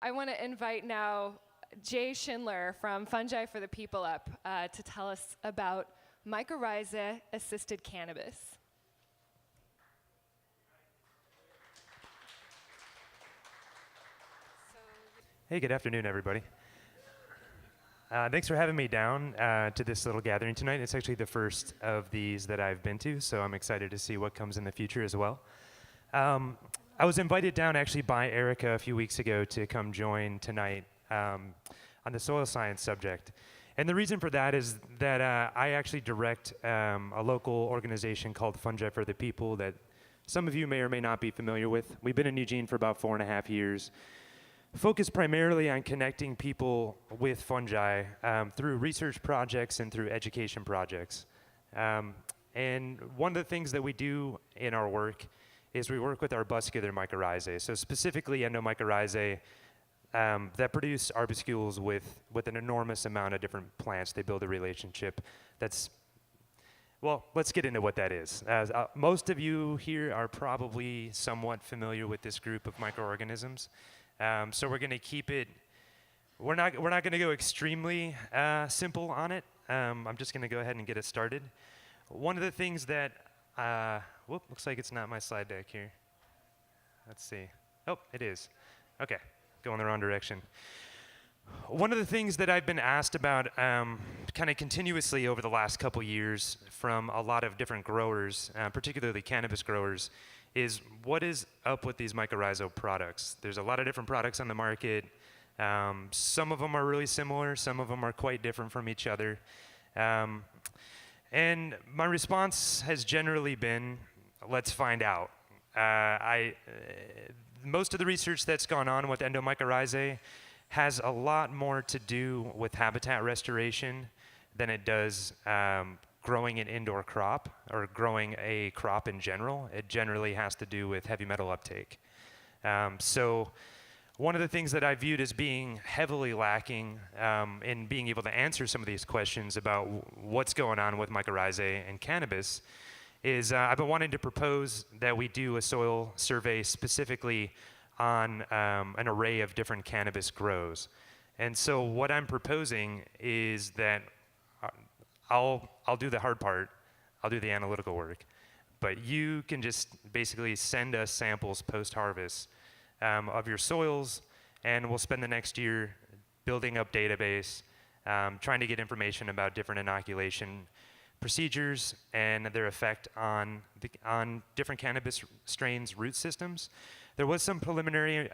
I want to invite now Ja Schindler from Fungi for the People up to tell us about mycorrhiza-assisted cannabis. Hey, good afternoon, everybody. Thanks for having me down to this little gathering tonight. It's actually the first of these that I've been to, so I'm excited to see what comes in the future as well. I was invited down actually by Erica a few weeks ago to come join tonight on the soil science subject. And the reason for that is that I actually direct a local organization called Fungi for the People that some of you may or may not be familiar with. We've been in Eugene for about 4.5 years. Focused primarily on connecting people with fungi through research projects and through education projects. And one of the things that we do in our work is we work with arbuscular mycorrhizae, so specifically endomycorrhizae that produce arbuscules with an enormous amount of different plants. They build a relationship that's, well, let's get into what that is. Most of you here are probably somewhat familiar with this group of microorganisms. So we're going to keep it, we're not going to go extremely simple on it. I'm just going to go ahead and get it started. One of the things that, looks like it's not my slide deck here. Let's see. Oh, it is. Okay, going the wrong direction. One of the things that I've been asked about kind of continuously over the last couple years from a lot of different growers, particularly cannabis growers, is what is up with these mycorrhizal products. There's a lot of different products on the market. Some of them are really similar, some of them are quite different from each other. And my response has generally been, let's find out. Most of the research that's gone on with endomycorrhizae has a lot more to do with habitat restoration than it does growing an indoor crop or growing a crop in general. It generally has to do with heavy metal uptake. So one of the things that I viewed as being heavily lacking in being able to answer some of these questions about what's going on with mycorrhizae and cannabis is I've been wanting to propose that we do a soil survey specifically on an array of different cannabis grows. And so what I'm proposing is that I'll do the hard part, I'll do the analytical work, but you can just basically send us samples post-harvest of your soils, and we'll spend the next year building up database, trying to get information about different inoculation procedures and their effect on different cannabis strains' root systems. There was some preliminary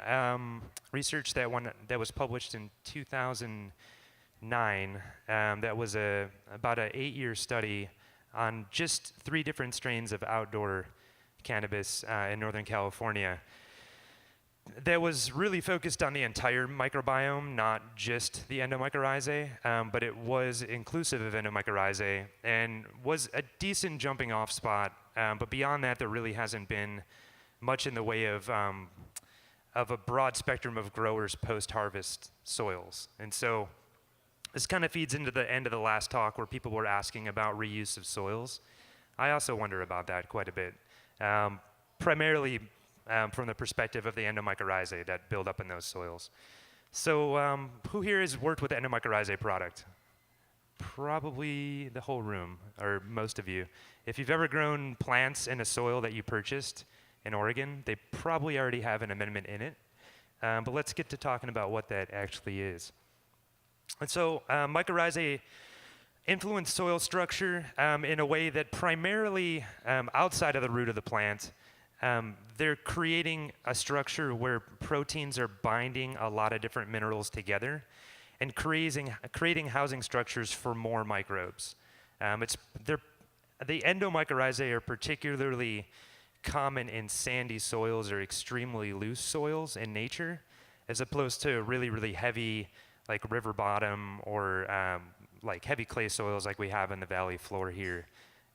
research that was published in 2009 that was about an 8-year study on just 3 different strains of outdoor cannabis in Northern California that was really focused on the entire microbiome, not just the endomycorrhizae, but it was inclusive of endomycorrhizae and was a decent jumping off spot. But beyond that, there really hasn't been much in the way of a broad spectrum of growers post-harvest soils. And so this kind of feeds into the end of the last talk where people were asking about reuse of soils. I also wonder about that quite a bit, primarily from the perspective of the endomycorrhizae that build up in those soils. So who here has worked with the endomycorrhizae product? Probably the whole room, or most of you. If you've ever grown plants in a soil that you purchased in Oregon, they probably already have an amendment in it. But let's get to talking about what that actually is. And so mycorrhizae influence soil structure in a way that primarily outside of the root of the plant, they're creating a structure where proteins are binding a lot of different minerals together and creating housing structures for more microbes. The endomycorrhizae are particularly common in sandy soils or extremely loose soils in nature, as opposed to really, really heavy, like river bottom or like heavy clay soils like we have in the valley floor here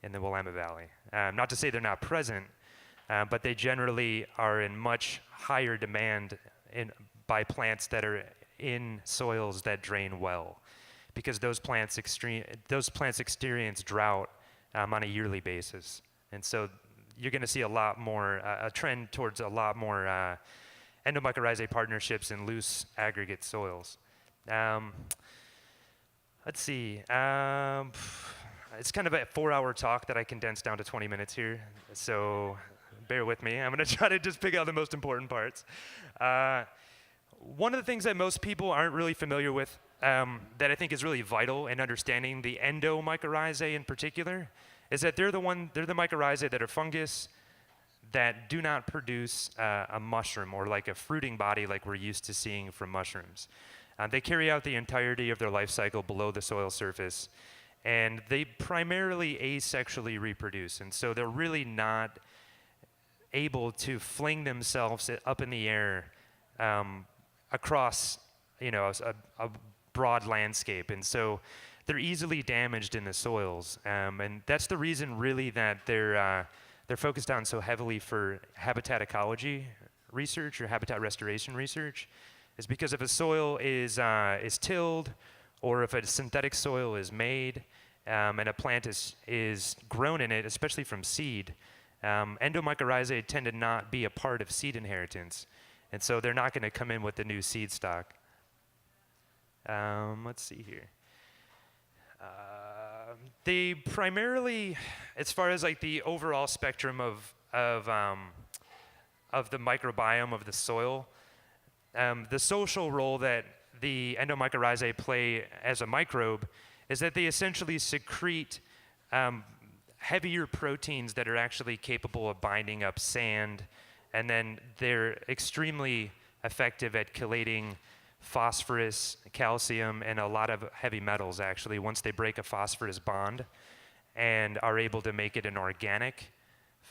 in the Willamette Valley. Not to say they're not present, but they generally are in much higher demand by plants that are in soils that drain well, because those plants experience drought on a yearly basis. And so you're going to see a lot more, a trend towards a lot more endomycorrhizae partnerships in loose aggregate soils. Let's see. It's kind of a 4-hour talk that I condensed down to 20 minutes here, so bear with me. I'm going to try to just pick out the most important parts. One of the things that most people aren't really familiar with that I think is really vital in understanding the endomycorrhizae in particular is that they're the mycorrhizae that are fungus that do not produce a mushroom or like a fruiting body like we're used to seeing from mushrooms. They carry out the entirety of their life cycle below the soil surface, and they primarily asexually reproduce, and so they're really not able to fling themselves up in the air across, a broad landscape, and so they're easily damaged in the soils, and that's the reason really that they're focused on so heavily for habitat ecology research or habitat restoration research, is because if a soil is tilled, or if a synthetic soil is made, and a plant is grown in it, especially from seed, endomycorrhizae tend to not be a part of seed inheritance, and so they're not going to come in with the new seed stock. Let's see here. They primarily, as far as like the overall spectrum of the microbiome of the soil, the social role that the endomycorrhizae play as a microbe is that they essentially secrete heavier proteins that are actually capable of binding up sand, and then they're extremely effective at chelating phosphorus, calcium, and a lot of heavy metals actually once they break a phosphorus bond and are able to make it an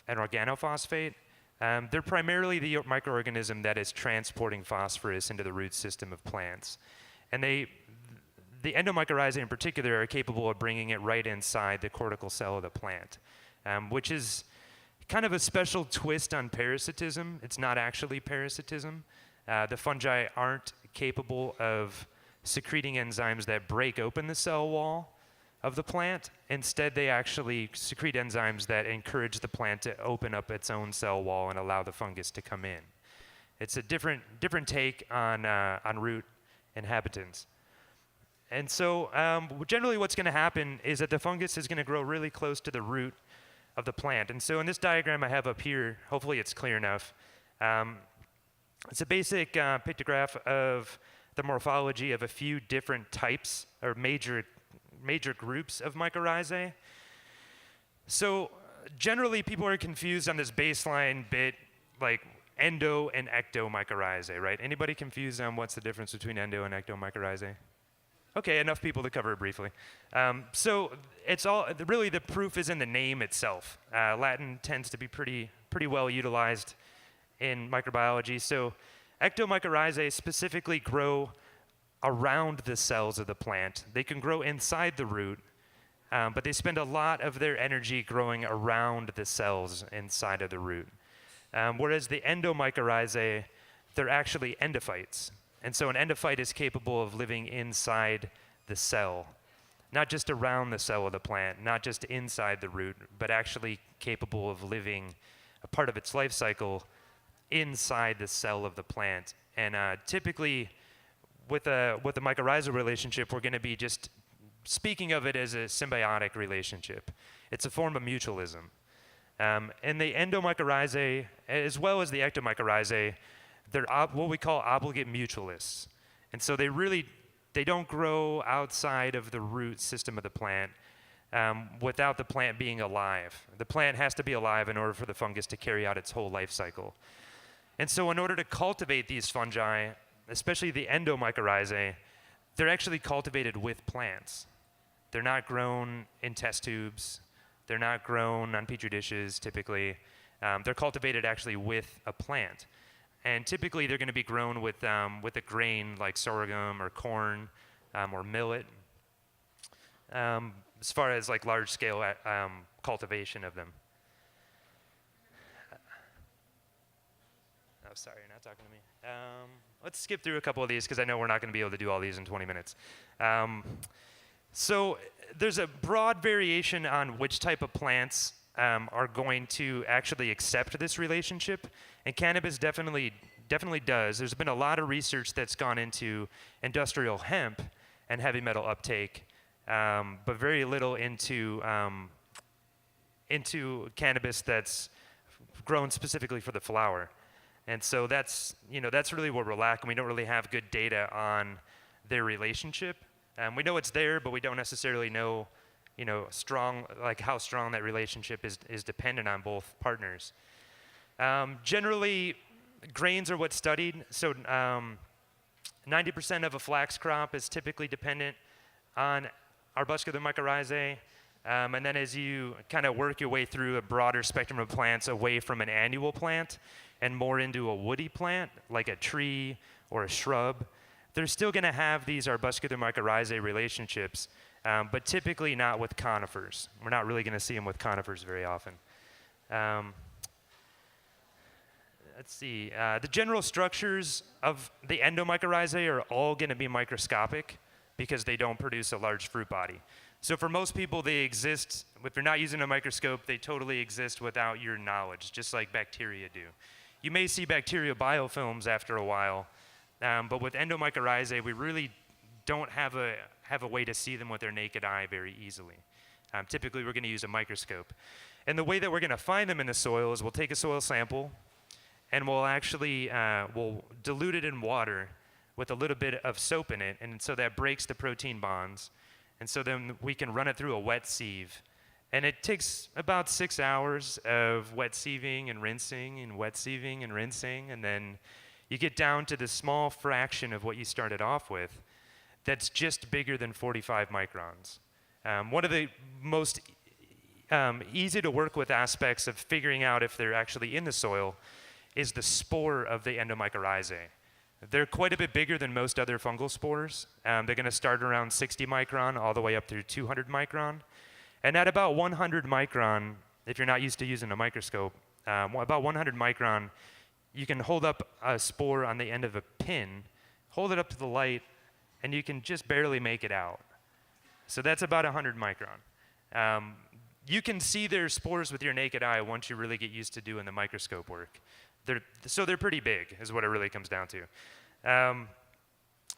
organophosphate. They're primarily the microorganism that is transporting phosphorus into the root system of plants. And the endomycorrhizae in particular are capable of bringing it right inside the cortical cell of the plant, which is kind of a special twist on parasitism. It's not actually parasitism. The fungi aren't capable of secreting enzymes that break open the cell wall of the plant. Instead, they actually secrete enzymes that encourage the plant to open up its own cell wall and allow the fungus to come in. It's a different take on root inhabitants. And so generally what's going to happen is that the fungus is going to grow really close to the root of the plant. And so in this diagram I have up here, hopefully it's clear enough, it's a basic pictograph of the morphology of a few different types or major groups of mycorrhizae. So generally people are confused on this baseline bit, like endo and ectomycorrhizae, right? Anybody confused on what's the difference between endo and ectomycorrhizae? Okay, enough people to cover it briefly. So it's all, really the proof is in the name itself. Latin tends to be pretty well utilized in microbiology. So ectomycorrhizae specifically grow around the cells of the plant. They can grow inside the root, but they spend a lot of their energy growing around the cells inside of the root. Whereas the endomycorrhizae, they're actually endophytes. And so an endophyte is capable of living inside the cell, not just around the cell of the plant, not just inside the root, but actually capable of living a part of its life cycle inside the cell of the plant. And typically, with the mycorrhizal relationship, we're going to be just speaking of it as a symbiotic relationship. It's a form of mutualism. And the endomycorrhizae, as well as the ectomycorrhizae, they're what we call obligate mutualists. And so they don't grow outside of the root system of the plant without the plant being alive. The plant has to be alive in order for the fungus to carry out its whole life cycle. And so in order to cultivate these fungi, especially the endomycorrhizae, they're actually cultivated with plants. They're not grown in test tubes. They're not grown on petri dishes, typically. They're cultivated actually with a plant. And typically they're going to be grown with a grain like sorghum or corn or millet, as far as like large-scale cultivation of them. Oh, sorry, you're not talking to me. Let's skip through a couple of these because I know we're not going to be able to do all these in 20 minutes. So there's a broad variation on which type of plants are going to actually accept this relationship, and cannabis definitely definitely does. There's been a lot of research that's gone into industrial hemp and heavy metal uptake, but very little into cannabis that's grown specifically for the flower. And so that's really what we're lacking. We don't really have good data on their relationship. We know it's there, but we don't necessarily know, how strong that relationship is dependent on both partners. Generally, grains are what's studied. So 90% of a flax crop is typically dependent on arbuscular mycorrhizae. And then as you kind of work your way through a broader spectrum of plants away from an annual plant and more into a woody plant, like a tree or a shrub, they're still going to have these arbuscular mycorrhizae relationships, but typically not with conifers. We're not really going to see them with conifers very often. Let's see. The general structures of the endomycorrhizae are all going to be microscopic because they don't produce a large fruit body. So for most people, they exist, if you're not using a microscope, they totally exist without your knowledge, just like bacteria do. You may see bacterial biofilms after a while, but with endomycorrhizae, we really don't have a way to see them with our naked eye very easily. Typically, we're going to use a microscope. And the way that we're going to find them in the soil is we'll take a soil sample, and we'll actually we'll dilute it in water with a little bit of soap in it, and so that breaks the protein bonds. And so then we can run it through a wet sieve. And it takes about 6 hours of wet sieving and rinsing and wet sieving and rinsing, and then you get down to the small fraction of what you started off with that's just bigger than 45 microns. One of the most easy to work with aspects of figuring out if they're actually in the soil is the spore of the endomycorrhizae. They're quite a bit bigger than most other fungal spores. They're going to start around 60 micron all the way up through 200 micron. And at about 100 micron, if you're not used to using a microscope, about 100 micron, you can hold up a spore on the end of a pin, hold it up to the light, and you can just barely make it out. So that's about 100 micron. You can see their spores with your naked eye once you really get used to doing the microscope work. They're pretty big, is what it really comes down to. And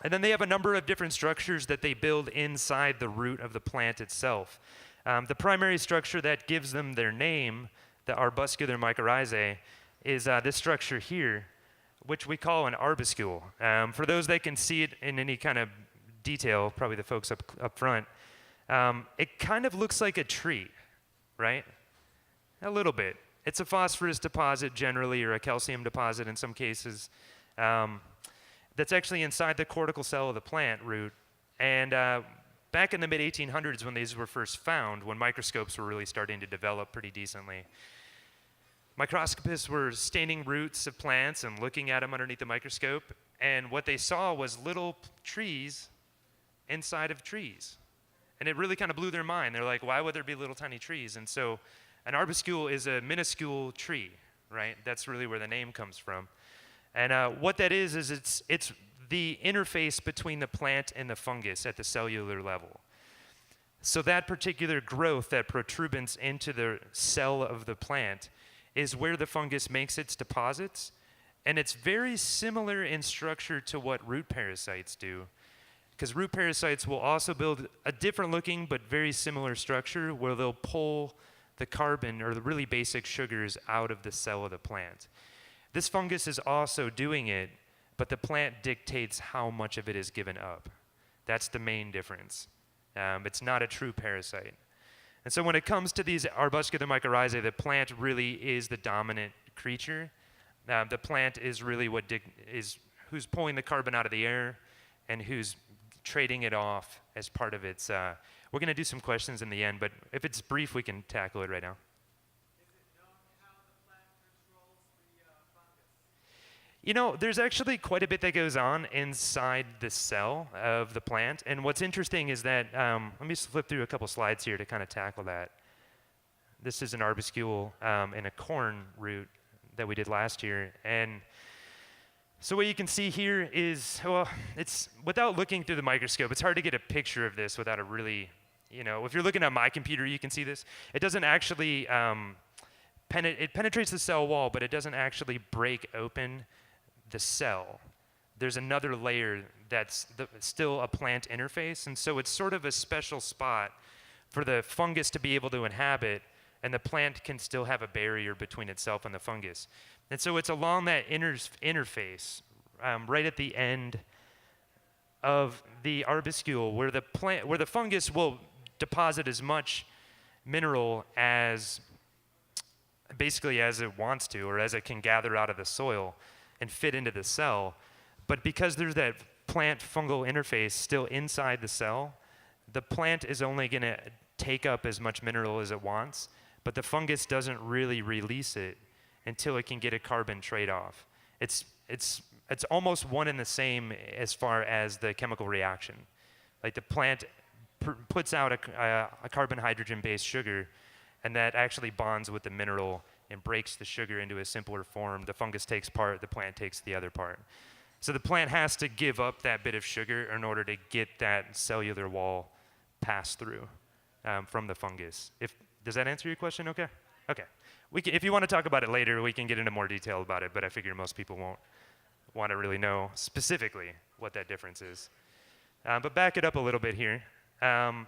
then they have a number of different structures that they build inside the root of the plant itself. The primary structure that gives them their name, the arbuscular mycorrhizae, is this structure here, which we call an arbuscule. For those that can see it in any kind of detail, probably the folks up front, it kind of looks like a tree, right? A little bit. It's a phosphorus deposit generally, or a calcium deposit in some cases, that's actually inside the cortical cell of the plant root. And back in the mid-1800s when these were first found, when microscopes were really starting to develop pretty decently, microscopists were staining roots of plants and looking at them underneath the microscope, and what they saw was little trees inside of trees. And it really kind of blew their mind. They're like, why would there be little tiny trees? And so an arbuscule is a minuscule tree, right? That's really where the name comes from. And what that is it's the interface between the plant and the fungus at the cellular level. So that particular growth, that protuberance into the cell of the plant, is where the fungus makes its deposits. And it's very similar in structure to what root parasites do, because root parasites will also build a different looking but very similar structure where they'll pull the carbon or the really basic sugars out of the cell of the plant. This fungus is also doing it, but the plant dictates how much of it is given up. That's the main difference. It's not a true parasite. And so when it comes to these arbuscular mycorrhizae, the plant really is the dominant creature. The plant is really who's pulling the carbon out of the air and who's trading it off as part of its. We're going to do some questions in the end, but if it's brief, we can tackle it right now. Is it known how the plant controls the fungus? There's actually quite a bit that goes on inside the cell of the plant. And what's interesting is that, let me just flip through a couple slides here to kind of tackle that. This is an arbuscule in a corn root that we did last year. And so what you can see here is, it's without looking through the microscope, it's hard to get a picture of this without a really, if you're looking at my computer, you can see this. It doesn't actually, it penetrates the cell wall, but it doesn't actually break open the cell, there's another layer that's still a plant interface, and so it's sort of a special spot for the fungus to be able to inhabit, and the plant can still have a barrier between itself and the fungus. And so it's along that interface, right at the end of the arbuscule, where the fungus will deposit as much mineral as basically as it wants to, or as it can gather out of the soil and fit into the cell. But because there's that plant fungal interface still inside the cell, the plant is only going to take up as much mineral as it wants, but the fungus doesn't really release it until it can get a carbon trade-off. It's almost one and the same as far as the chemical reaction. Like the plant puts out a carbon-hydrogen-based sugar, and that actually bonds with the mineral and breaks the sugar into a simpler form. The fungus takes part, the plant takes the other part. So the plant has to give up that bit of sugar in order to get that cellular wall passed through from the fungus. Does that answer your question okay? Okay. If you want to talk about it later, we can get into more detail about it, but I figure most people won't want to really know specifically what that difference is. But back it up a little bit here. Oh,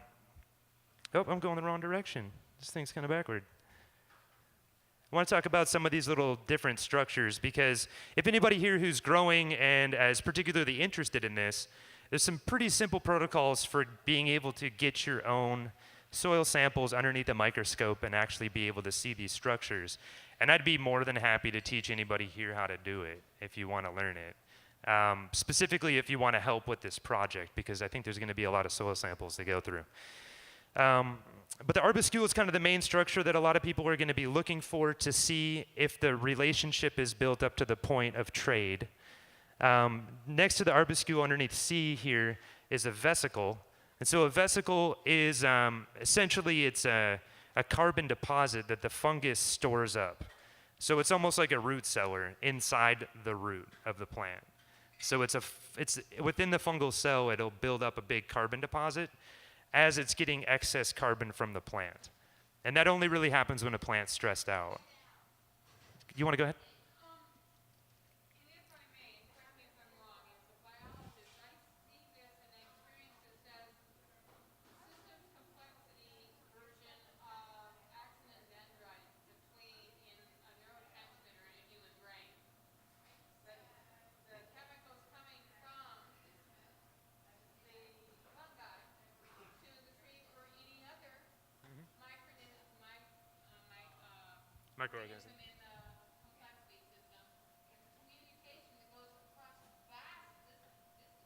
I'm going the wrong direction. This thing's kind of backward. I want to talk about some of these little different structures, because if anybody here who's growing and is particularly interested in this, there's some pretty simple protocols for being able to get your own soil samples underneath a microscope and actually be able to see these structures. And I'd be more than happy to teach anybody here how to do it if you want to learn it. Specifically if you want to help with this project, because I think there's going to be a lot of soil samples to go through. But the arbuscule is kind of the main structure that a lot of people are going to be looking for to see if the relationship is built up to the point of trade. Next to the arbuscule underneath C here is a vesicle. And so a vesicle is essentially it's a carbon deposit that the fungus stores up. So it's almost like a root cellar inside the root of the plant. So it's within the fungal cell, it'll build up a big carbon deposit as it's getting excess carbon from the plant. And that only really happens when a plant's stressed out. You want to go ahead? And if I may, and correct me if I'm wrong, as a biologist, I see this and I experience this as systems complexity version of axon and dendrite between in a neurotransmitter in a human brain. The chemicals coming from the fungi to the tree or any other Microorganism. in the complexity system is a communication that goes across vast distances.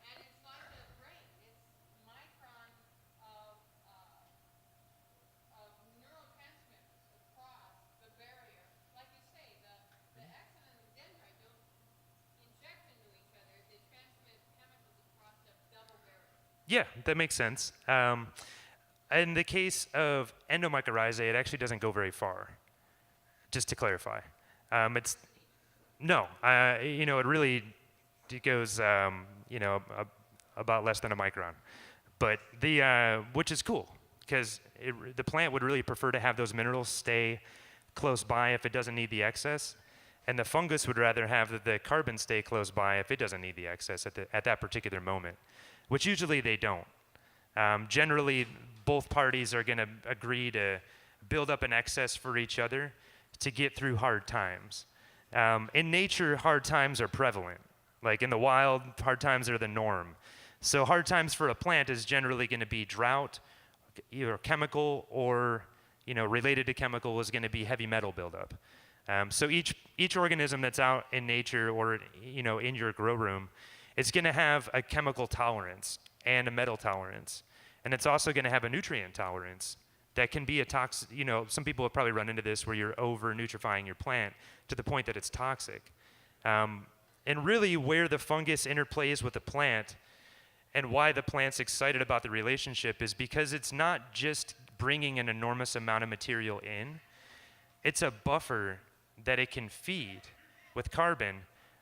And it's like a brain. It's microns of neurotransmitters across the barrier. Like you say, the axon and the dendrite don't inject into each other. They transmit chemicals across a double barrier. Yeah, that makes sense. In the case of endomycorrhizae, it actually doesn't go very far, just to clarify. It really goes, about less than a micron. But which is cool, because the plant would really prefer to have those minerals stay close by if it doesn't need the excess, and the fungus would rather have the carbon stay close by if it doesn't need the excess at that particular moment, which usually they don't. Generally, both parties are going to agree to build up an excess for each other to get through hard times. In nature, hard times are prevalent. Like in the wild, hard times are the norm. So hard times for a plant is generally going to be drought, either chemical or related to chemical is going to be heavy metal buildup. So each organism that's out in nature or in your grow room is going to have a chemical tolerance and a metal tolerance. And it's also going to have a nutrient tolerance that can be a toxic, some people have probably run into this where you're over-nutrifying your plant to the point that it's toxic. And really where the fungus interplays with the plant and why the plant's excited about the relationship is because it's not just bringing an enormous amount of material in, it's a buffer that it can feed with carbon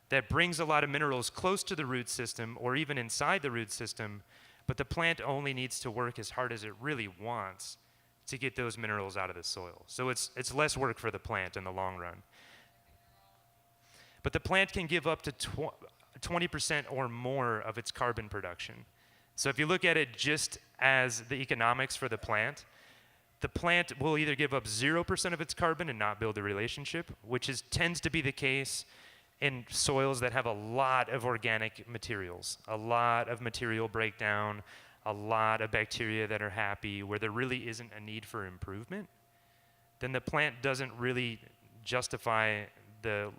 that brings a lot of minerals close to the root system or even inside the root system, but the plant only needs to work as hard as it really wants to get those minerals out of the soil. So it's less work for the plant in the long run. but the plant can give up to 20% or more of its carbon production. So if you look at it just as the economics for the plant will either give up 0% of its carbon and not build a relationship, which tends to be the case in soils that have a lot of organic materials, a lot of material breakdown, a lot of bacteria that are happy, where there really isn't a need for improvement, then the plant doesn't really justify the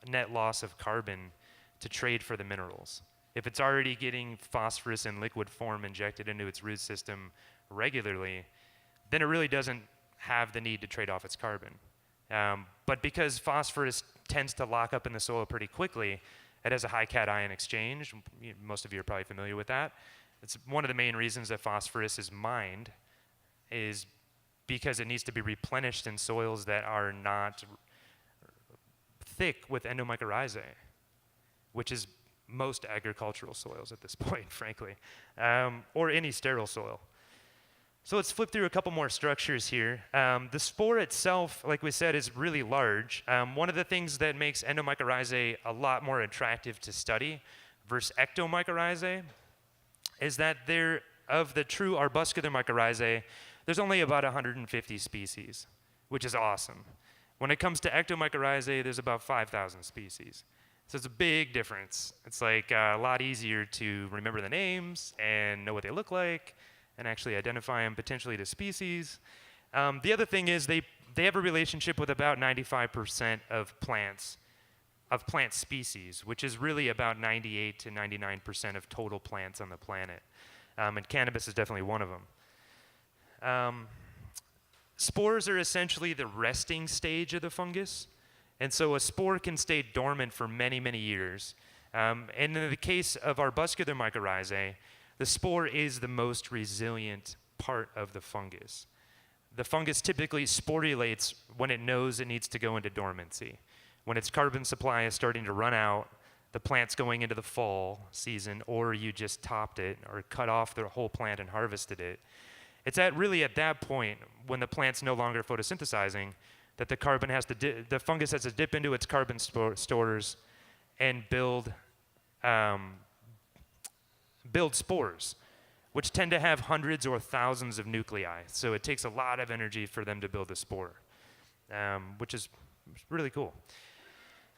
net loss of carbon to trade for the minerals. If it's already getting phosphorus in liquid form injected into its root system regularly, then it really doesn't have the need to trade off its carbon. But because phosphorus tends to lock up in the soil pretty quickly, it has a high cation exchange. Most of you are probably familiar with that. It's one of the main reasons that phosphorus is mined is because it needs to be replenished in soils that are not thick with endomycorrhizae, which is most agricultural soils at this point, frankly, or any sterile soil. So let's flip through a couple more structures here. The spore itself, like we said, is really large. One of the things that makes endomycorrhizae a lot more attractive to study versus ectomycorrhizae is that of the true arbuscular mycorrhizae, there's only about 150 species, which is awesome. When it comes to ectomycorrhizae, there's about 5,000 species. So it's a big difference. It's like a lot easier to remember the names and know what they look like and actually identify them potentially to species. The other thing is they have a relationship with about 95% of plant species, which is really about 98 to 99% of total plants on the planet. And cannabis is definitely one of them. Spores are essentially the resting stage of the fungus. And so a spore can stay dormant for many, many years. And in the case of arbuscular mycorrhizae, the spore is the most resilient part of the fungus. The fungus typically sporulates when it knows it needs to go into dormancy. When its carbon supply is starting to run out, the plant's going into the fall season, or you just topped it or cut off the whole plant and harvested it. It's really at that point, when the plant's no longer photosynthesizing, that the fungus has to dip into its carbon stores and build spores, which tend to have hundreds or thousands of nuclei. So it takes a lot of energy for them to build a spore, which is really cool.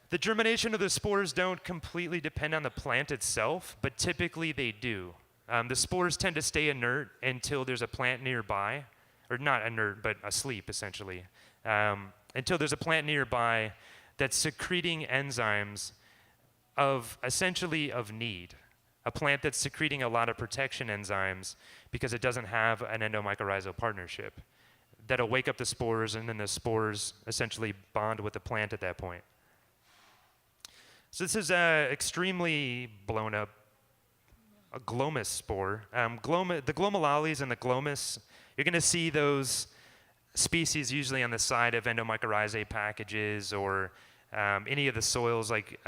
The germination of the spores don't completely depend on the plant itself, but typically they do. The spores tend to stay inert until there's a plant nearby, or not inert, but asleep, essentially, until there's a plant nearby that's secreting enzymes essentially of need. A plant that's secreting a lot of protection enzymes because it doesn't have an endomycorrhizal partnership. That'll wake up the spores, and then the spores essentially bond with the plant at that point. So this is extremely blown up a glomus spore. The glomalales and the glomus, you're going to see those species usually on the side of endomycorrhizae packages or any of the soils like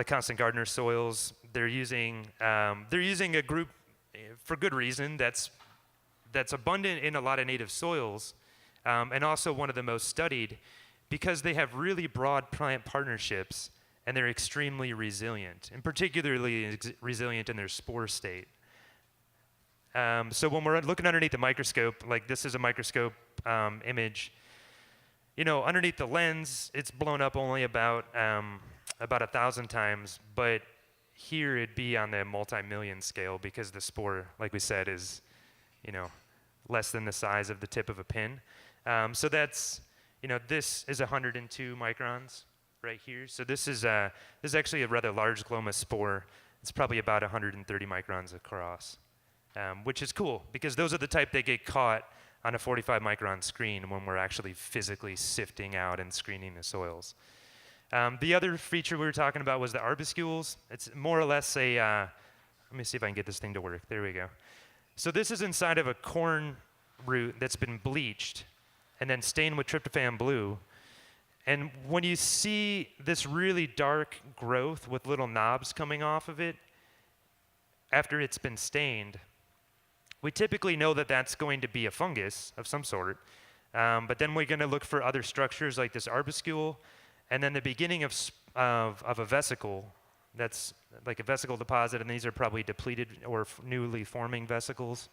constant gardener soils. They're using a group for good reason that's abundant in a lot of native soils, and also one of the most studied because they have really broad plant partnerships and they're extremely resilient, and particularly resilient in their spore state. So when we're looking underneath the microscope, like this is a microscope image, underneath the lens, it's blown up only about 1,000 times, but here it'd be on the multi-million scale because the spore, like we said, is, less than the size of the tip of a pin. So that's, this is 102 microns right here. So this is actually a rather large glomus spore. It's probably about 130 microns across, which is cool because those are the type that get caught on a 45 micron screen when we're actually physically sifting out and screening the soils. The other feature we were talking about was the arbuscules. It's more or less let me see if I can get this thing to work. There we go. So this is inside of a corn root that's been bleached and then stained with tryptophan blue. And when you see this really dark growth with little knobs coming off of it after it's been stained, we typically know that that's going to be a fungus of some sort. But then we're going to look for other structures like this arbuscule. and then the beginning of a vesicle, that's like a vesicle deposit, and these are probably depleted or newly forming vesicles.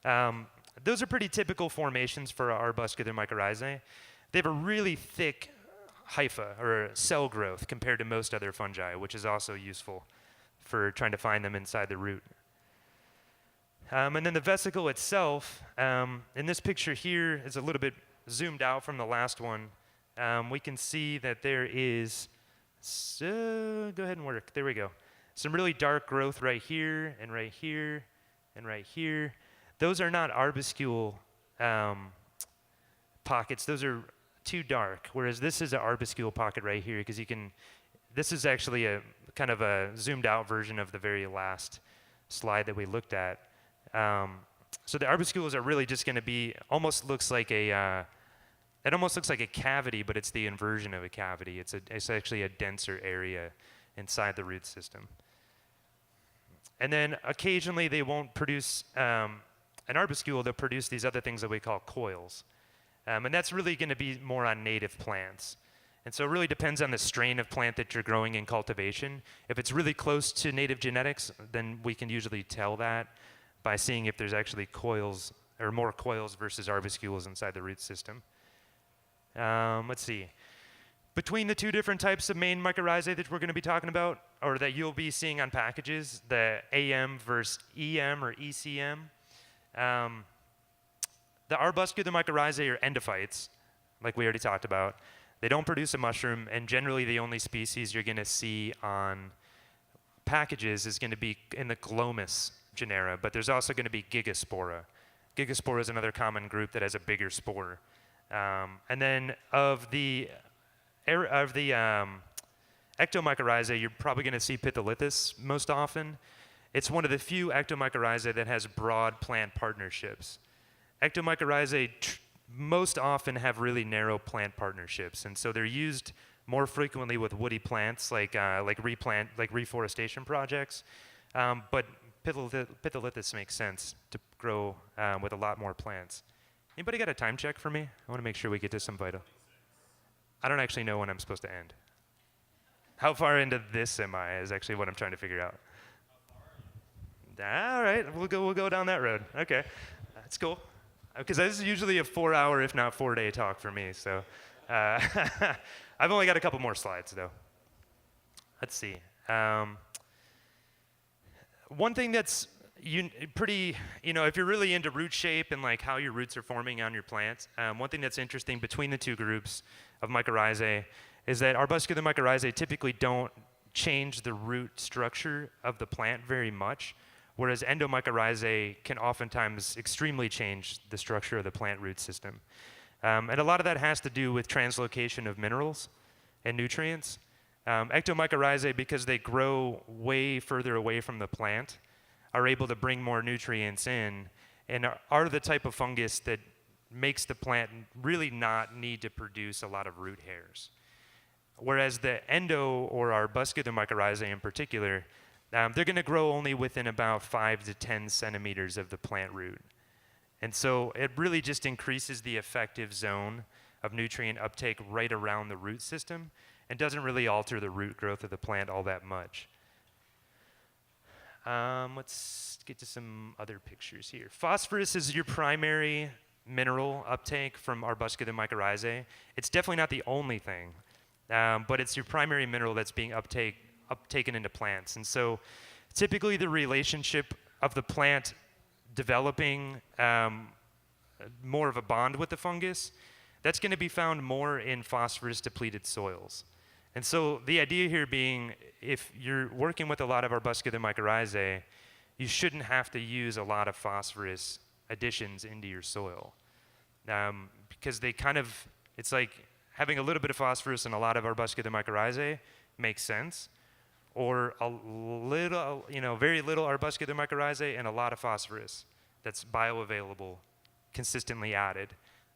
Those are pretty typical formations for arbuscular mycorrhizae. They have a really thick hypha, or cell growth, compared to most other fungi, which is also useful for trying to find them inside the root. And then the vesicle itself, in this picture here, is a little bit zoomed out from the last one. We can see that there is, go ahead and work, there we go. Some really dark growth right here, and right here, and right here. Those are not arbuscule pockets, those are too dark, whereas this is an arbuscule pocket right here, because you can, this is actually a kind of a zoomed out version of the very last slide that we looked at. So the arbuscules are really just going to be, almost looks like a, it almost looks like a cavity, but it's the inversion of a cavity. It's actually a denser area inside the root system. And then occasionally they won't produce an arbuscule, they'll produce these other things that we call coils. And that's really going to be more on native plants. And so it really depends on the strain of plant that you're growing in cultivation. If it's really close to native genetics, then we can usually tell that by seeing if there's actually coils, or more coils versus arbuscules inside the root system. Let's see. Between the two different types of main mycorrhizae that we're going to be talking about, or that you'll be seeing on packages, the AM versus EM or ECM, the arbuscular mycorrhizae are endophytes, like we already talked about. They don't produce a mushroom, and generally the only species you're going to see on packages is going to be in the Glomus genera, but there's also going to be Gigaspora. Gigaspora is another common group that has a bigger spore. And then of the ectomycorrhizae, you're probably going to see Pitholithus most often. It's one of the few ectomycorrhizae that has broad plant partnerships. Ectomycorrhizae most often have really narrow plant partnerships, and so they're used more frequently with woody plants, like reforestation projects. But Pitholithus makes sense to grow with a lot more plants. Anybody got a time check for me? I want to make sure we get to some vital. I don't actually know when I'm supposed to end. How far into this am I is actually what I'm trying to figure out. All right, we'll go down that road. Okay, that's cool. Because this is usually a 4-hour, if not 4-day talk for me. So I've only got a couple more slides though. Let's see. One thing that's pretty, if you're really into root shape and like how your roots are forming on your plants, one thing that's interesting between the two groups of mycorrhizae is that arbuscular mycorrhizae typically don't change the root structure of the plant very much, whereas endomycorrhizae can oftentimes extremely change the structure of the plant root system. And a lot of that has to do with translocation of minerals and nutrients. Ectomycorrhizae, because they grow way further away from the plant, are able to bring more nutrients in, and are the type of fungus that makes the plant really not need to produce a lot of root hairs. Whereas the endo or arbuscular mycorrhizae in particular, they're going to grow only within about 5 to 10 centimeters of the plant root. And so it really just increases the effective zone of nutrient uptake right around the root system and doesn't really alter the root growth of the plant all that much. Let's get to some other pictures here. Phosphorus is your primary mineral uptake from arbuscular mycorrhizae. It's definitely not the only thing, but it's your primary mineral that's being uptaken into plants. And so typically the relationship of the plant developing more of a bond with the fungus, that's going to be found more in phosphorus depleted soils. And so the idea here being, if you're working with a lot of arbuscular mycorrhizae, you shouldn't have to use a lot of phosphorus additions into your soil. Because they kind of, it's like having a little bit of phosphorus and a lot of arbuscular mycorrhizae makes sense, or a little, very little arbuscular mycorrhizae and a lot of phosphorus that's bioavailable, consistently added.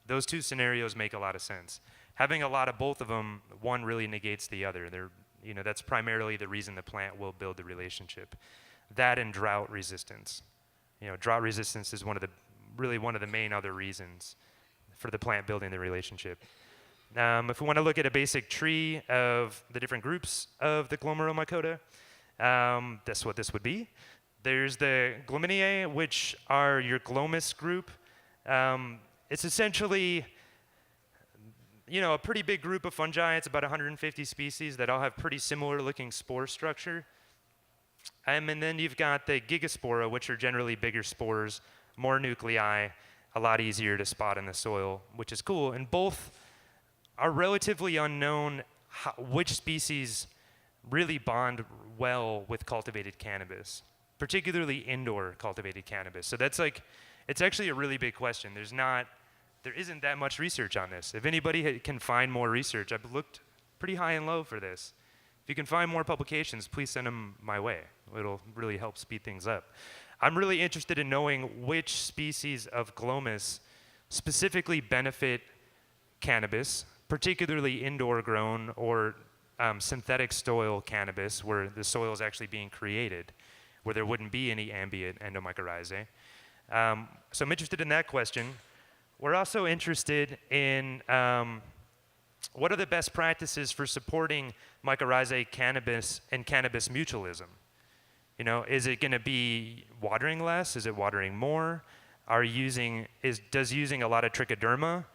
Those two scenarios make a lot of sense. Having a lot of both of them, one really negates the other. That's primarily the reason the plant will build the relationship. That and drought resistance. Drought resistance is one of the main other reasons for the plant building the relationship. If we want to look at a basic tree of the different groups of the Glomeromycota, that's what this would be. There's the Glominae, which are your glomus group. It's essentially, a pretty big group of fungi. It's about 150 species that all have pretty similar looking spore structure. And then you've got the Gigaspora, which are generally bigger spores, more nuclei, a lot easier to spot in the soil, which is cool. And both are relatively unknown which species really bond well with cultivated cannabis, particularly indoor cultivated cannabis. So that's it's actually a really big question. There isn't that much research on this. If anybody can find more research, I've looked pretty high and low for this. If you can find more publications, please send them my way. It'll really help speed things up. I'm really interested in knowing which species of glomus specifically benefit cannabis, particularly indoor grown or synthetic soil cannabis, where the soil is actually being created, where there wouldn't be any ambient endomycorrhizae. So I'm interested in that question. We're also interested in what are the best practices for supporting mycorrhizae cannabis and cannabis mutualism? Is it going to be watering less? Is it watering more? Does using a lot of trichoderma,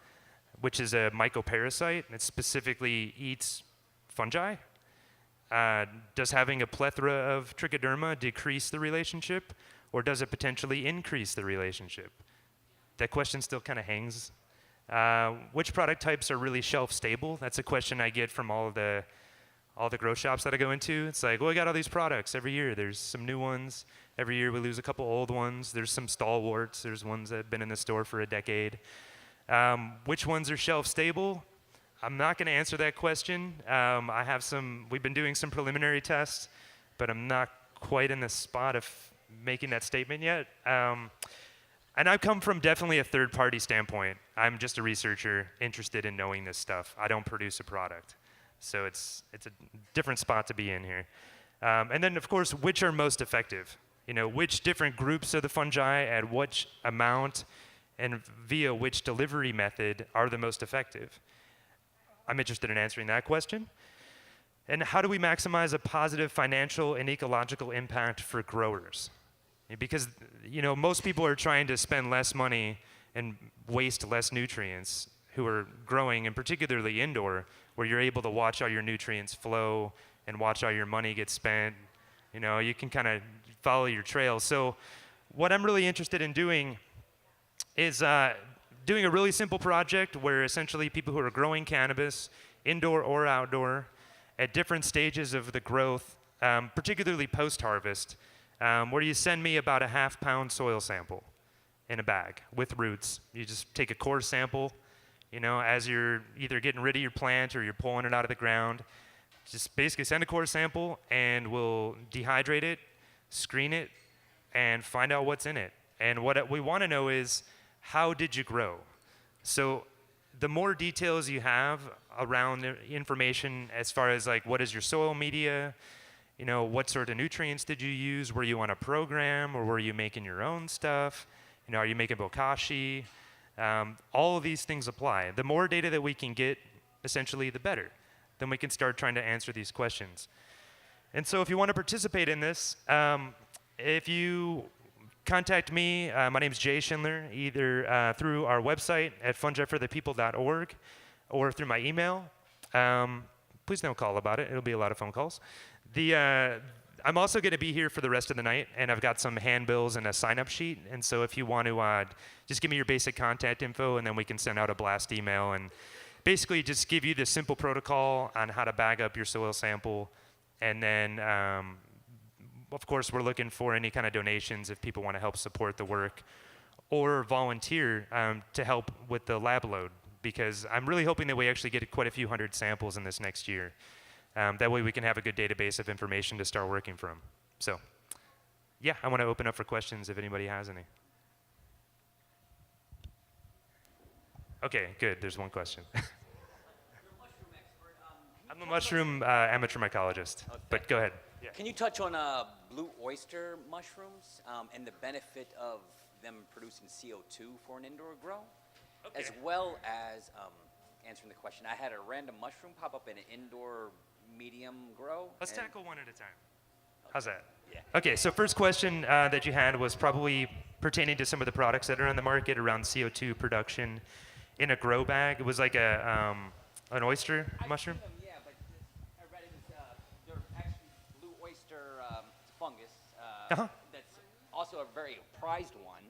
which is a mycoparasite that specifically eats fungi? Does having a plethora of trichoderma decrease the relationship, or does it potentially increase the relationship? That question still kind of hangs. Which product types are really shelf stable? That's a question I get from all the grow shops that I go into. It's like, well, we got all these products every year. There's some new ones. Every year we lose a couple old ones. There's some stalwarts. There's ones that have been in the store for a decade. Which ones are shelf stable? I'm not going to answer that question. We've been doing some preliminary tests, but I'm not quite in the spot of making that statement yet. And I come from definitely a third-party standpoint. I'm just a researcher interested in knowing this stuff. I don't produce a product. So it's a different spot to be in here. And then, of course, which are most effective? Which different groups of the fungi at which amount and via which delivery method are the most effective? I'm interested in answering that question. And how do we maximize a positive financial and ecological impact for growers? Because, most people are trying to spend less money and waste less nutrients who are growing, and particularly indoor, where you're able to watch all your nutrients flow and watch all your money get spent. You can kind of follow your trail. So what I'm really interested in doing is doing a really simple project where essentially people who are growing cannabis, indoor or outdoor, at different stages of the growth, particularly post-harvest, where you send me about a half-pound soil sample in a bag with roots. You just take a core sample, as you're either getting rid of your plant or you're pulling it out of the ground. Just basically send a core sample and we'll dehydrate it, screen it, and find out what's in it. And what we want to know is, how did you grow? So the more details you have around the information as far as what is your soil media, what sort of nutrients did you use? Were you on a program or were you making your own stuff? Are you making bokashi? All of these things apply. The more data that we can get, essentially, the better. Then we can start trying to answer these questions. And so if you want to participate in this, if you contact me, my name's Ja Schindler, either through our website at fungiforthepeople.org or through my email. Please don't call about it. It'll be a lot of phone calls. I'm also going to be here for the rest of the night, and I've got some handbills and a sign-up sheet. And so if you want to just give me your basic contact info, and then we can send out a blast email and basically just give you the simple protocol on how to bag up your soil sample. And then, of course, we're looking for any kind of donations if people want to help support the work or volunteer to help with the lab load, because I'm really hoping that we actually get quite a few hundred samples in this next year. That way we can have a good database of information to start working from. So, yeah, I want to open up for questions if anybody has any. Okay, good. There's one question. I'm a mushroom amateur mycologist, but go ahead. Yeah. Can you touch on blue oyster mushrooms and the benefit of them producing CO2 for an indoor grow, Okay. as well as answering the question. I had a random mushroom pop up in an indoor medium grow. Let's and- tackle one at a time. How's that? Yeah. Okay, so first question that you had was probably pertaining to some of the products that are on the market around CO2 production in a grow bag. It was like an oyster mushroom. I've seen them, yeah, but I read it was they're actually blue oyster fungus. Uh-huh. That's also a very prized one.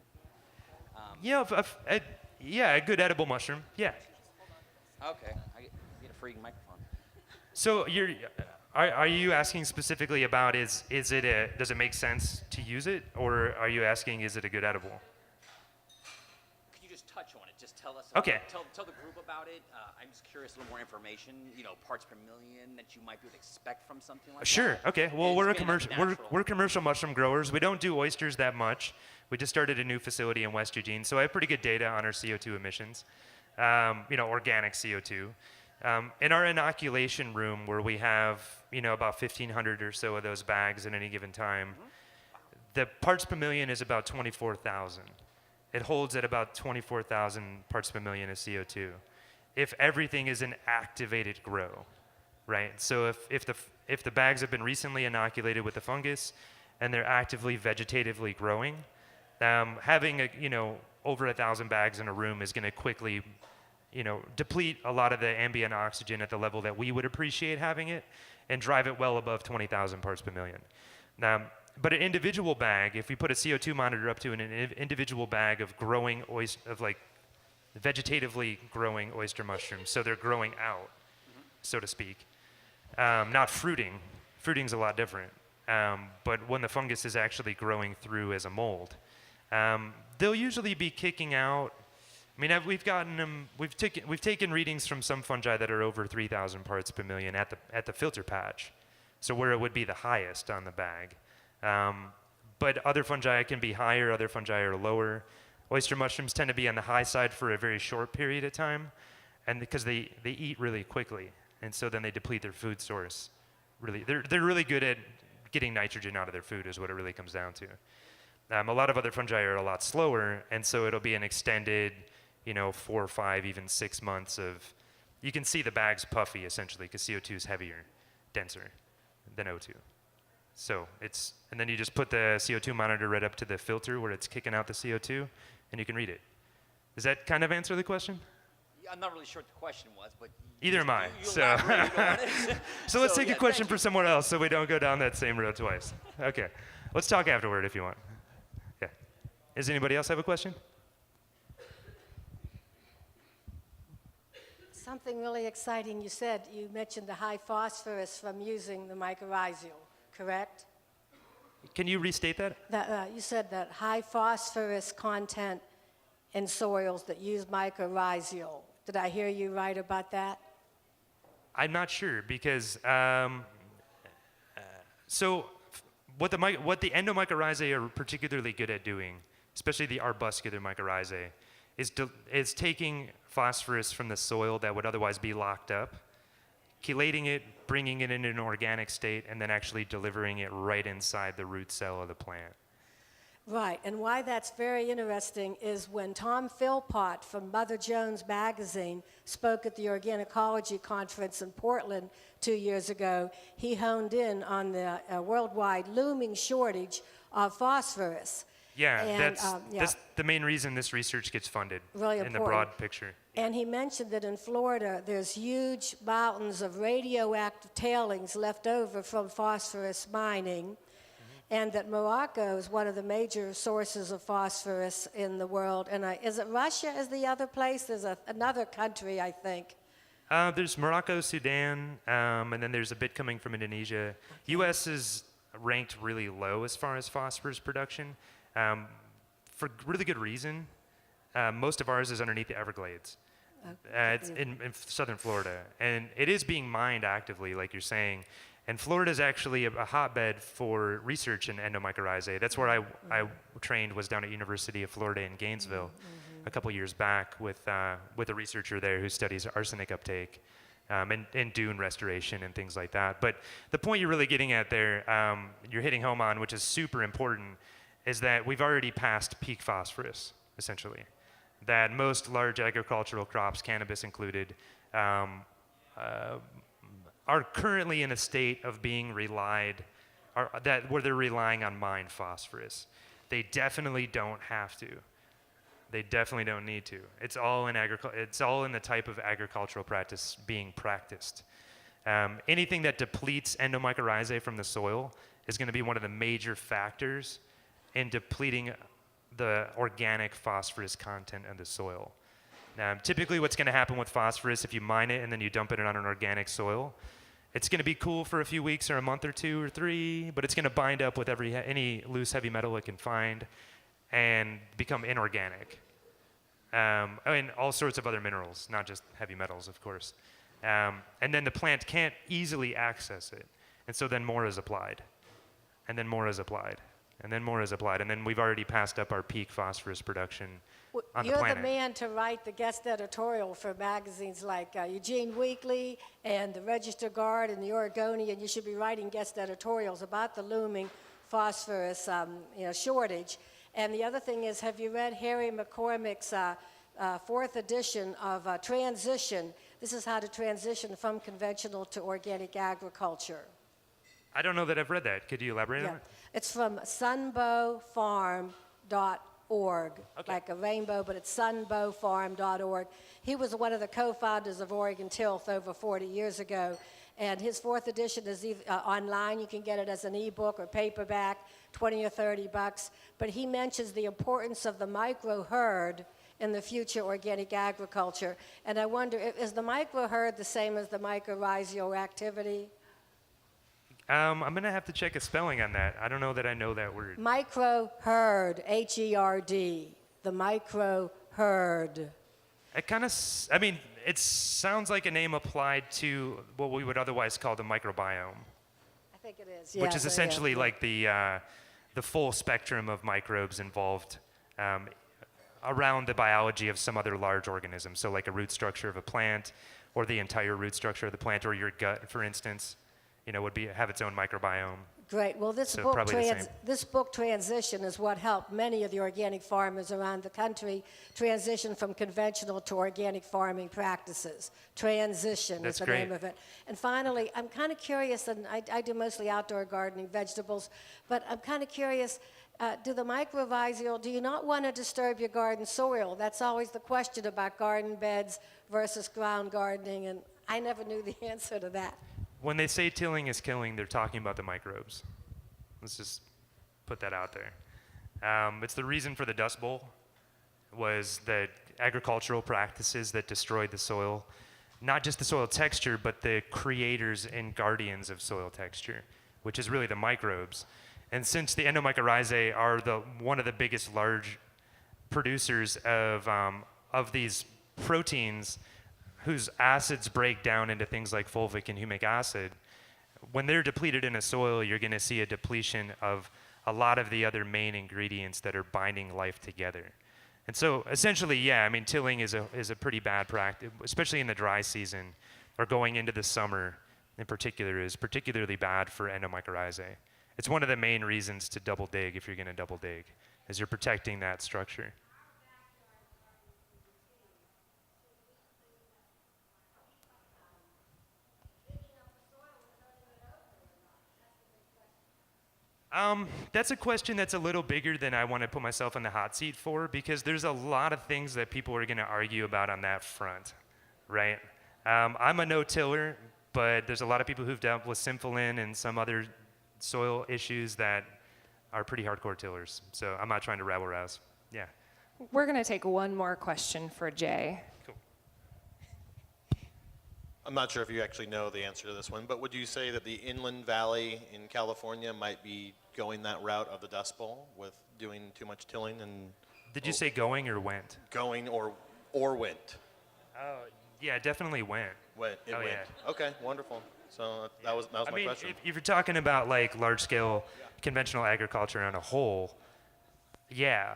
Yeah, a good edible mushroom. Yeah. Okay, I get a free microphone. So are you asking specifically about does it make sense to use it, or are you asking is it a good edible? Could you just touch on it? Just tell us. Okay. Tell the group about it. I'm just curious, a little more information. Parts per million that you might be able to expect from something like that. Sure. Okay. Well, It's we're a been commercial natural. we're commercial mushroom growers. We don't do oysters that much. We just started a new facility in West Eugene, so I have pretty good data on our CO2 emissions. Organic CO2. In our inoculation room, where we have about 1,500 or so of those bags at any given time, the parts per million is about 24,000. It holds at about 24,000 parts per million of CO2. If everything is an activated grow, right? So if the bags have been recently inoculated with the fungus, and they're actively vegetatively growing, having over 1,000 bags in a room is going to quickly deplete a lot of the ambient oxygen at the level that we would appreciate having it, and drive it well above 20,000 parts per million. But an individual bag, if we put a CO2 monitor up to an individual bag of growing vegetatively growing oyster mushrooms, so they're growing out, so to speak, not fruiting. Fruiting's a lot different. But when the fungus is actually growing through as a mold, they'll usually be kicking out. I mean, we've gotten them. We've taken readings from some fungi that are over 3,000 parts per million at the filter patch, so where it would be the highest on the bag. But other fungi can be higher. Other fungi are lower. Oyster mushrooms tend to be on the high side for a very short period of time, and because they eat really quickly, and so then they deplete their food source. Really, they're really good at getting nitrogen out of their food, is what it really comes down to. A lot of other fungi are a lot slower, and so it'll be an extended 4 or 5, even 6 months of, you can see the bag's puffy essentially because CO2 is heavier, denser than O2. So and then you just put the CO2 monitor right up to the filter where it's kicking out the CO2, and you can read it. Does that kind of answer the question? Yeah, I'm not really sure what the question was, but Either am I. you So, elaborated on it. so let's take yeah, a question thank you. for somewhere else so we don't go down that same road twice. Okay. Let's talk afterward if you want. Yeah. Does anybody else have a question? Something really exciting you said. You mentioned the high phosphorus from using the mycorrhizal, correct? Can you restate that? You said that high phosphorus content in soils that use mycorrhizal. Did I hear you right about that? I'm not sure because what the endomycorrhizae are particularly good at doing, especially the arbuscular mycorrhizae, is taking phosphorus from the soil that would otherwise be locked up, chelating it, bringing it into an organic state, and then actually delivering it right inside the root cell of the plant. Right, and why that's very interesting is when Tom Philpott from Mother Jones magazine spoke at the Organicology conference in Portland 2 years ago, he honed in on the worldwide looming shortage of phosphorus. Yeah, And, that's the main reason this research gets funded Really in the important. broad picture. And he mentioned that in Florida, there's huge mountains of radioactive tailings left over from phosphorus mining, and that Morocco is one of the major sources of phosphorus in the world. And is it Russia is the other place? There's another country, I think. There's Morocco, Sudan, and then there's a bit coming from Indonesia. U.S. is ranked really low as far as phosphorus production, for really good reason. Most of ours is underneath the Everglades. It's in southern Florida, and it is being mined actively, like you're saying. And Florida is actually a hotbed for research in endomycorrhizae. That's where I trained, was down at University of Florida in Gainesville a couple years back with a researcher there who studies arsenic uptake and dune restoration and things like that. But the point you're really getting at there, you're hitting home on, which is super important, is that we've already passed peak phosphorus, essentially. That most large agricultural crops, cannabis included, um, are currently in a state of being where they're relying on mined phosphorus. They definitely don't have to. They definitely don't need to. It's all in It's all in the type of agricultural practice being practiced. Anything that depletes endomycorrhizae from the soil is going to be one of the major factors in depleting the organic phosphorus content of the soil. Typically what's going to happen with phosphorus, if you mine it and then you dump it on an organic soil, it's going to be cool for a few weeks or a month or 2 or 3, but it's going to bind up with any loose heavy metal it can find and become inorganic. And all sorts of other minerals, not just heavy metals, of course. And then the plant can't easily access it. And so then more is applied. And then more is applied. And then more is applied. And then we've already passed up our peak phosphorus production on the You're planet. the man to write the guest editorial for magazines like Eugene Weekly and the Register Guard and the Oregonian. You should be writing guest editorials about the looming phosphorus shortage. And the other thing is, have you read Harry McCormick's 4th edition of Transition? This is how to transition from conventional to organic agriculture. I don't know that I've read that. Could you elaborate on it? It's from sunbowfarm.org, like a rainbow, but it's sunbowfarm.org. He was one of the co-founders of Oregon Tilth over 40 years ago, and his 4th edition is online. You can get it as an ebook or paperback, 20 or 30 bucks. But he mentions the importance of the micro herd in the future organic agriculture. And I wonder, is the micro herd the same as the mycorrhizal activity? I'm going to have to check a spelling on that. I don't know that I know that word. Micro herd, H-E-R-D, the micro herd. It kind of, it sounds like a name applied to what we would otherwise call the microbiome, I think it is, which is essentially like the full spectrum of microbes involved around the biology of some other large organism. So like a root structure of a plant, or the entire root structure of the plant, or your gut, for instance, would have its own microbiome. Great. Well, this book Transition is what helped many of the organic farmers around the country transition from conventional to organic farming practices. Transition is the name of it. And finally, I'm kind of curious, and I do mostly outdoor gardening, vegetables, but I'm kind of curious, do you not want to disturb your garden soil? That's always the question about garden beds versus ground gardening, and I never knew the answer to that. When they say tilling is killing, they're talking about the microbes. Let's just put that out there. It's the reason for the Dust Bowl was the agricultural practices that destroyed the soil, not just the soil texture, but the creators and guardians of soil texture, which is really the microbes. And since the endomycorrhizae are one of the biggest large producers of these proteins whose acids break down into things like fulvic and humic acid, when they're depleted in a soil, you're going to see a depletion of a lot of the other main ingredients that are binding life together. And so essentially, tilling is a pretty bad practice, especially in the dry season, or going into the summer in particular, is particularly bad for endomycorrhizae. It's one of the main reasons to double dig if you're going to double dig, is you're protecting that structure. That's a question that's a little bigger than I want to put myself in the hot seat for, because there's a lot of things that people are going to argue about on that front, right? I'm a no-tiller, but there's a lot of people who've dealt with symphyllin and some other soil issues that are pretty hardcore tillers. So I'm not trying to rabble-rouse. Yeah. We're going to take one more question for Jay. Cool. I'm not sure if you actually know the answer to this one, but would you say that the Inland Valley in California might be going that route of the Dust Bowl with doing too much tilling? And Did you say going or went? going or went? Oh, yeah, definitely went. Went. It Oh, went. yeah. Okay, wonderful. So that was my question. If you're talking about like large-scale conventional agriculture on a whole, yeah.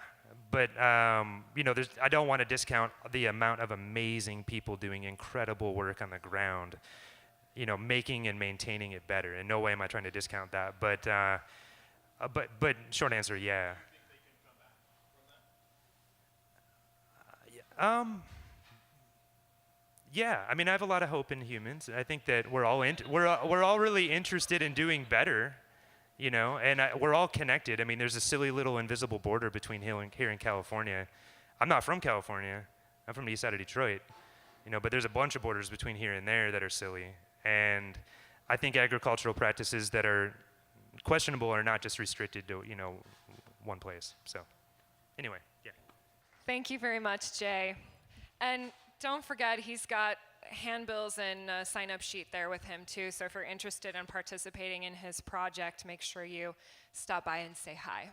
But I don't want to discount the amount of amazing people doing incredible work on the ground, making and maintaining it better. In no way am I trying to discount that. But short answer, yeah. Yeah, I mean, I have a lot of hope in humans. I think that we're all really interested in doing better, you know, and we're all connected. I mean, there's a silly little invisible border between here and California. I'm not from California. I'm from the east side of Detroit, you know, but there's a bunch of borders between here and there that are silly. And I think agricultural practices that are questionable are not just restricted to, you know, one place. So, anyway, yeah. Thank you very much, Jay. And don't forget, he's got handbills and a sign-up sheet there with him too. So if you're interested in participating in his project, make sure you stop by and say hi.